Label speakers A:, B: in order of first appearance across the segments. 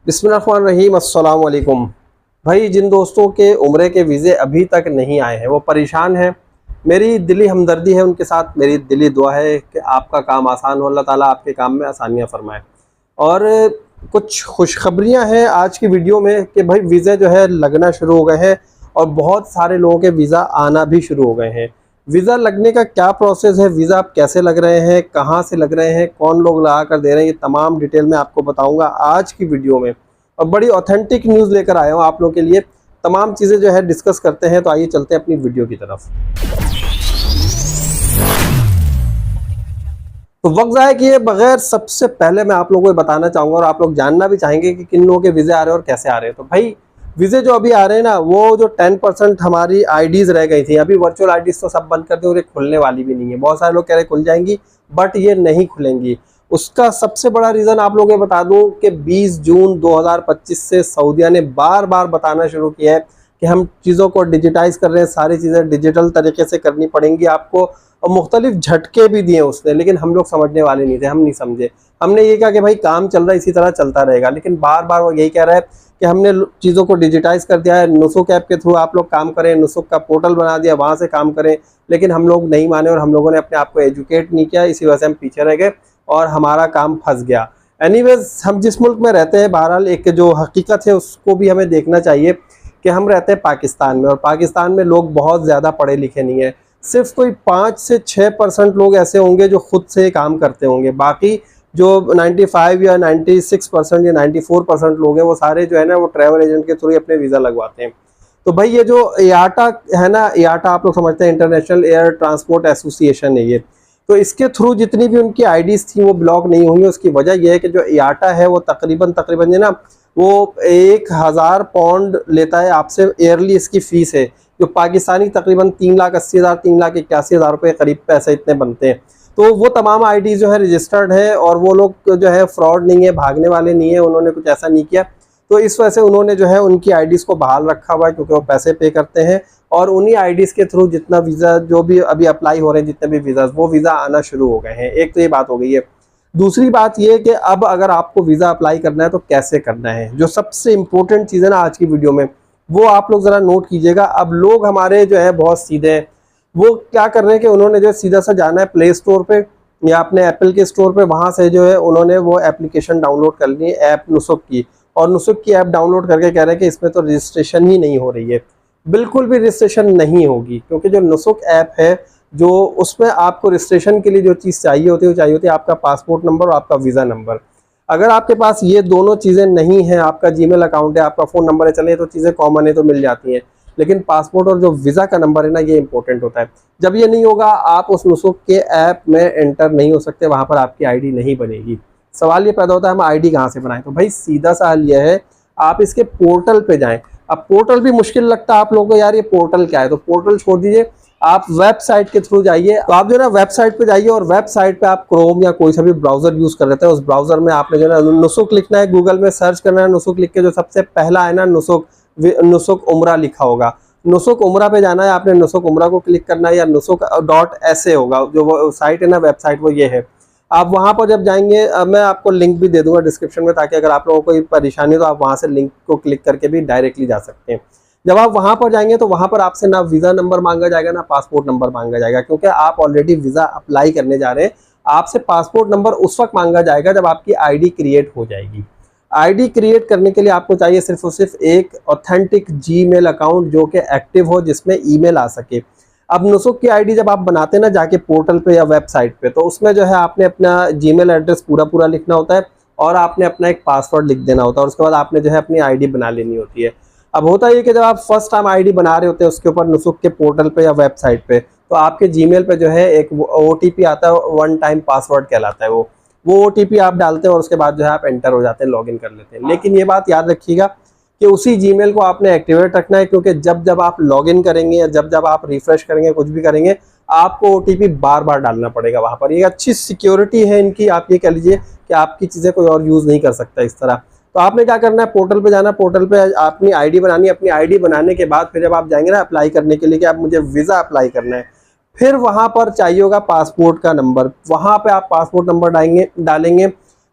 A: बिस्मिल्लाहिर्रहमानिर्रहीम, अस्सलाम वालेकुम। भाई, जिन दोस्तों के उम्रे के वीज़े अभी तक नहीं आए हैं वो परेशान हैं। मेरी दिली हमदर्दी है उनके साथ, मेरी दिली दुआ है कि आपका काम आसान हो, अल्लाह ताला आपके काम में आसानियाँ फरमाए। और कुछ खुशखबरियाँ हैं आज की वीडियो में कि भाई वीज़े जो है लगना शुरू हो गए हैं और बहुत सारे लोगों के वीज़ा आना भी शुरू हो गए हैं। वीज़ा लगने का क्या प्रोसेस है, वीज़ा आप कैसे लग रहे हैं, कहाँ से लग रहे हैं, कौन लोग लगा कर दे रहे हैं, ये तमाम डिटेल में आपको बताऊंगा आज की वीडियो में। और बड़ी ऑथेंटिक न्यूज़ लेकर आया हूँ आप लोगों के लिए। तमाम चीज़ें जो है डिस्कस करते हैं, तो आइए चलते हैं अपनी वीडियो की तरफ। तो वक्त ज़ाया किए बगैर सबसे पहले मैं आप लोगों को बताना चाहूँगा और आप लोग जानना भी चाहेंगे कि किन लोगों के वीज़े आ रहे हैं और कैसे आ रहे हैं। तो भाई वीज़े जो अभी आ रहे हैं ना, वो जो 10% हमारी आईडीज़ रह गई थी, अभी वर्चुअल आईडीज़ तो सब बंद कर दी और ये खुलने वाली भी नहीं है। बहुत सारे लोग कह रहे खुल जाएंगी, बट ये नहीं खुलेंगी। उसका सबसे बड़ा रीज़न आप लोगों को बता दूं कि 20 जून 2025 से सऊदीया ने बार बार बताना शुरू किया है कि हम चीज़ों को डिजिटाइज़ कर रहे हैं, सारी चीज़ें डिजिटल तरीके से करनी पड़ेंगी आपको। और मुख्तलिफ झटके भी दिए उसने, लेकिन हम लोग समझने वाले नहीं थे, हम नहीं समझे। हमने ये कहा कि भाई काम चल रहा है, इसी तरह चलता रहेगा, लेकिन बार बार वो यही कह रहा है कि हमने चीज़ों को डिजिटाइज कर दिया है, नुसुक ऐप के थ्रू आप लोग काम करें, नुसुक का पोर्टल बना दिया, वहाँ से काम करें। लेकिन हम लोग नहीं माने और हम लोगों ने अपने आप को एजुकेट नहीं किया, इसी वजह से हम पीछे रह गए और हमारा काम फंस गया। एनीवेज, हम जिस मुल्क में रहते हैं, बहरहाल एक जो हकीकत है उसको भी हमें देखना चाहिए कि हम रहते हैं पाकिस्तान में, और पाकिस्तान में लोग बहुत ज़्यादा पढ़े लिखे नहीं है। सिर्फ कोई 5 से 6% लोग ऐसे होंगे जो खुद से काम करते होंगे। बाकी जो 95 या 96% या 94% लोग हैं, वो सारे जो है ना, वो ट्रैवल एजेंट के थ्रू ही अपने वीज़ा लगवाते हैं। तो भाई ये जो IATA है ना, IATA आप लोग समझते हैं, इंटरनेशनल एयर ट्रांसपोर्ट एसोसिएशन है ये। तो इसके थ्रू जितनी भी उनकी आईडीज़ थी वो ब्लॉक नहीं हुई। उसकी वजह यह है कि जो IATA है वो तकरीबन जो ना, वो 1000 पाउंड लेता है आपसे ईयरली, इसकी फ़ीस है, जो पाकिस्तानी तकरीबन 3,80,000 3,81,000 रुपये करीब पैसे इतने बनते हैं। तो वो तमाम आईडी जो है रजिस्टर्ड है और वो लोग जो है फ्रॉड नहीं है, भागने वाले नहीं है, उन्होंने कुछ ऐसा नहीं किया। तो इस वजह से उन्होंने जो है उनकी आईडीज़ को बहाल रखा हुआ है, क्योंकि वो पैसे पे करते हैं और उन्हीं आईडीज़ के थ्रू जितना वीज़ा जो भी अभी अप्लाई हो रहे हैं, जितने भी वीज़ा, वो वीज़ा आना शुरू हो गए हैं। एक तो ये बात हो गई है। दूसरी बात ये कि अब अगर आपको वीज़ा अप्लाई करना है तो कैसे करना है, जो सबसे इम्पोर्टेंट चीज़ है ना आज की वीडियो में, वो आप लोग ज़रा नोट कीजिएगा। अब लोग हमारे जो है बहुत सीधे हैं, वो क्या कर रहे हैं कि उन्होंने जो सीधा सा जाना है प्ले स्टोर पे या अपने एप्पल के स्टोर पे, वहाँ से जो है उन्होंने वो एप्लीकेशन डाउनलोड कर ली है, ऐप नुसुक की, और नुसुक की ऐप डाउनलोड करके कह रहे हैं कि इसमें तो रजिस्ट्रेशन ही नहीं हो रही है। बिल्कुल भी रजिस्ट्रेशन नहीं होगी, क्योंकि जो नुसुक ऐप है, जो उसमें आपको रजिस्ट्रेशन के लिए जो चीज़ चाहिए होती है, वो चाहिए होती है आपका पासपोर्ट नंबर और आपका वीज़ा नंबर। अगर आपके पास ये दोनों चीज़ें नहीं हैं, आपका जीमेल अकाउंट है, आपका फ़ोन नंबर है, चलिए तो चीज़ें कॉमन है, तो मिल जाती हैं, लेकिन पासपोर्ट और जो वीज़ा का नंबर है ना, ये इंपॉर्टेंट होता है। जब ये नहीं होगा, आप उस नुसुक के ऐप में एंटर नहीं हो सकते, वहाँ पर आपकी आईडी नहीं बनेगी। सवाल ये पैदा होता है हम आईडी कहाँ से बनाएं? तो भाई सीधा सा हल ये है, आप इसके पोर्टल पे जाएं। अब पोर्टल भी मुश्किल लगता है आप लोगों को, यार ये पोर्टल क्या है? तो पोर्टल छोड़ दीजिए, आप वेबसाइट के थ्रू जाइए। तो आप जो ना वेबसाइट पे जाइए और वेबसाइट पे आप क्रोम या कोई सा भी ब्राउजर यूज कर लेते हैं, उस ब्राउजर में आपने जो है नुसुक लिखना है, गूगल में सर्च करना है, नुसुक लिख के जो सबसे पहला है ना, नुसुक उमरा लिखा होगा, नुसुक उमरा पे जाना है आपने, नुसुक उमरा को क्लिक करना है, या नुसुक.sa होगा जो वो साइट है ना, वेबसाइट वो ये है। आप वहाँ पर जब जाएंगे, मैं आपको लिंक भी दे दूंगा डिस्क्रिप्शन में, ताकि अगर आप लोगों को कोई परेशानी हो तो आप वहाँ से लिंक को क्लिक करके भी डायरेक्टली जा सकते हैं। जब आप वहाँ पर जाएंगे तो वहाँ पर आपसे ना वीज़ा नंबर मांगा जाएगा ना पासपोर्ट नंबर मांगा जाएगा, क्योंकि आप ऑलरेडी वीज़ा अप्लाई करने जा रहे हैं। आपसे पासपोर्ट नंबर उस वक्त मांगा जाएगा जब आपकी आईडी क्रिएट हो जाएगी। आईडी क्रिएट करने के लिए आपको चाहिए सिर्फ और सिर्फ एक ऑथेंटिक जीमेल अकाउंट जो कि एक्टिव हो, जिसमें ईमेल आ सके। अब नुसुक की आईडी जब आप बनाते हैं ना जाके पोर्टल पे या वेबसाइट पे, तो उसमें जो है आपने अपना जीमेल एड्रेस पूरा लिखना होता है और आपने अपना एक पासवर्ड लिख देना होता है, और उसके बाद आपने जो है अपनी आईडी बना लेनी होती है। अब होता है कि जब आप फर्स्ट टाइम आईडी बना रहे होते हैं उसके ऊपर नुसुक के पोर्टल पे या वेबसाइट पे, तो आपके जीमेल पे जो है एक OTP आता है, वन टाइम पासवर्ड कहलाता है। वो OTP आप डालते हैं और उसके बाद जो है आप एंटर हो जाते हैं, लॉगिन कर लेते हैं। लेकिन ये बात याद रखिएगा कि उसी जीमेल को आपने एक्टिवेट रखना है, क्योंकि जब आप लॉगिन करेंगे या जब आप रिफ्रेश करेंगे, कुछ भी करेंगे, आपको OTP बार बार डालना पड़ेगा वहाँ पर। ये अच्छी सिक्योरिटी है इनकी, आप ये कह लीजिए कि आपकी चीज़ें कोई और यूज़ नहीं कर सकता इस तरह। तो आपने क्या करना है, पोर्टल पे जाना, पोर्टल पे अपनी आईडी बनानी है। अपनी आईडी बनाने के बाद फिर जब आप जाएंगे ना अप्लाई करने के लिए कि आप मुझे वीज़ा अप्लाई करना है, फिर वहाँ पर चाहिए होगा पासपोर्ट का नंबर। वहाँ पे आप पासपोर्ट नंबर डालेंगे।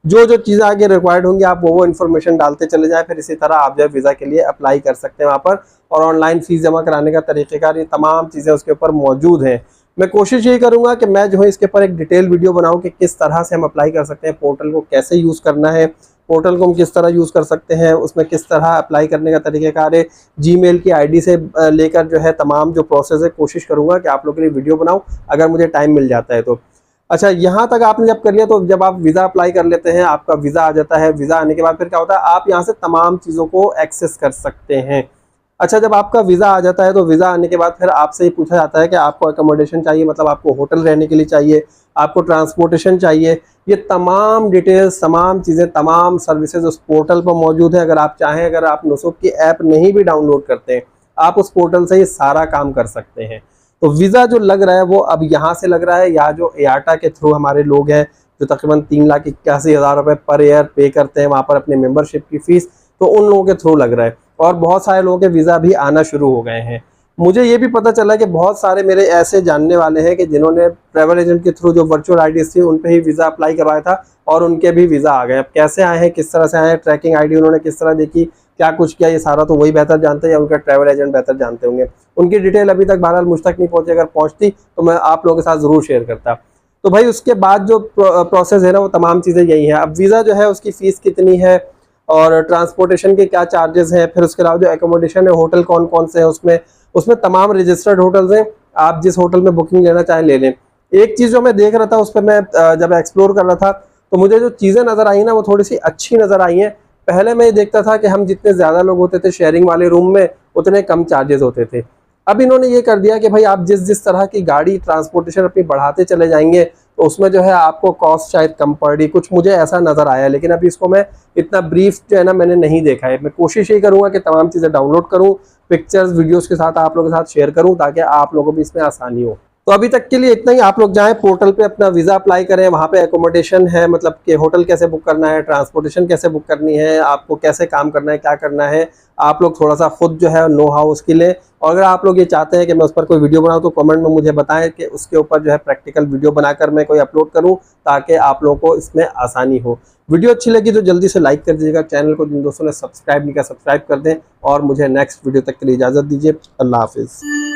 A: जो जो चीज़ें आगे रिक्वायर्ड होंगी आप वो इन्फॉर्मेशन डालते चले जाएं, फिर इसी तरह आप जो है वीज़ा के लिए अप्लाई कर सकते हैं वहाँ पर। और ऑनलाइन फीस जमा कराने का तरीक़ेकार, ये तमाम चीज़ें उसके ऊपर मौजूद हैं। मैं कोशिश यही करूँगा कि मैं जो है इसके ऊपर एक डिटेल वीडियो बनाऊँ कि किस तरह से हम अप्लाई कर सकते हैं, पोर्टल को कैसे यूज़ करना है, पोर्टल को हम किस तरह यूज़ कर सकते हैं, उसमें किस तरह अप्लाई करने का तरीक़ेकार है, जीमेल की आईडी से लेकर जो है तमाम जो प्रोसेस है, कोशिश करूँगा कि आप लोगों के लिए वीडियो बनाऊँ अगर मुझे टाइम मिल जाता है तो। अच्छा, यहाँ तक आपने जब कर लिया तो जब आप वीज़ा अप्लाई कर लेते हैं, आपका वीज़ा आ जाता है। वीज़ा आने के बाद फिर क्या होता है, आप यहाँ से तमाम चीज़ों को एक्सेस कर सकते हैं। अच्छा, जब आपका वीज़ा आ जाता है तो वीज़ा आने के बाद फिर आपसे ये पूछा जाता है कि आपको अकोमोडेशन चाहिए, मतलब आपको होटल रहने के लिए चाहिए, आपको ट्रांसपोर्टेशन चाहिए। ये तमाम डिटेल्स, तमाम चीज़ें, तमाम सर्विसेज उस पोर्टल पर मौजूद है। अगर आप चाहें, अगर आप नुसुक की ऐप नहीं भी डाउनलोड करते हैं, आप उस पोर्टल से ये सारा काम कर सकते हैं। तो वीज़ा जो लग रहा है वो अब यहाँ से लग रहा है, या जो एयाटा के थ्रू हमारे लोग हैं जो तकरीबन 3,81,000 रुपये पर ईयर पे करते हैं वहाँ पर अपने मेंबरशिप की फ़ीस, तो उन लोगों के थ्रू लग रहा है। और बहुत सारे लोगों के वीज़ा भी आना शुरू हो गए हैं। मुझे ये भी पता चला कि बहुत सारे मेरे ऐसे जानने वाले हैं कि जिन्होंने ट्रैवल एजेंट के थ्रू जो वर्चुअल आईडीज़ थी उन पे ही वीज़ा अप्लाई करवाया था और उनके भी वीज़ा आ गए। अब कैसे आए हैं, किस तरह से आए हैं, ट्रैकिंग आईडी उन्होंने किस तरह देखी, क्या कुछ किया, ये सारा तो वही बेहतर जानते हैं या उनका ट्रैवल एजेंट बेहतर जानते होंगे। उनकी डिटेल अभी तक बहरहाल मुझ तक नहीं पहुँची, अगर पहुँचती तो मैं आप लोगों के साथ ज़रूर शेयर करता। तो भाई उसके बाद जो प्रोसेस है ना, वो तमाम चीज़ें यही हैं। अब वीज़ा जो है उसकी फ़ीस कितनी है और ट्रांसपोर्टेशन के क्या चार्जेस हैं, फिर उसके अलावा जो एकोमोडेशन है, होटल कौन कौन से हैं उसमें तमाम रजिस्टर्ड होटल्स हैं, आप जिस होटल में बुकिंग लेना चाहें ले लें। एक चीज़ जो मैं देख रहा था उस पर मैं जब एक्सप्लोर कर रहा था तो मुझे जो चीज़ें नज़र आई ना वो थोड़ी सी अच्छी नज़र आई हैं। पहले मैं ये देखता था कि हम जितने ज़्यादा लोग होते थे शेयरिंग वाले रूम में उतने कम चार्जेस होते थे। अब इन्होंने ये कर दिया कि भाई आप जिस जिस तरह की गाड़ी ट्रांसपोर्टेशन अपनी बढ़ाते चले जाएंगे तो उसमें जो है आपको कॉस्ट शायद कम पड़ रही, कुछ मुझे ऐसा नज़र आया। लेकिन अभी इसको मैं इतना ब्रीफ जो है ना मैंने नहीं देखा है। मैं कोशिश यही करूँगा कि तमाम चीज़ें डाउनलोड करूँ, पिक्चर्स वीडियोस के साथ आप लोगों के साथ शेयर करूँ ताकि आप लोगों को भी इसमें आसानी हो। तो अभी तक के लिए इतना ही। आप लोग जाएं पोर्टल पे अपना वीज़ा अप्लाई करें, वहाँ पे एकोमोडेशन है, मतलब कि होटल कैसे बुक करना है, ट्रांसपोर्टेशन कैसे बुक करनी है, आपको कैसे काम करना है, क्या करना है, आप लोग थोड़ा सा खुद जो है नो हाउ उसके लिए। और अगर आप लोग ये चाहते हैं कि मैं उस पर कोई वीडियो बनाऊँ तो कमेंट में मुझे बताएं कि उसके ऊपर जो है प्रैक्टिकल वीडियो बनाकर मैं कोई अपलोड करूँ ताकि आप लोगों को इसमें आसानी हो। वीडियो अच्छी लगी तो जल्दी से लाइक कर दीजिएगा, चैनल को जिन दोस्तों ने सब्सक्राइब नहीं किया सब्सक्राइब कर दें और मुझे नेक्स्ट वीडियो तक के लिए इजाज़त दीजिए। अल्लाह हाफिज़।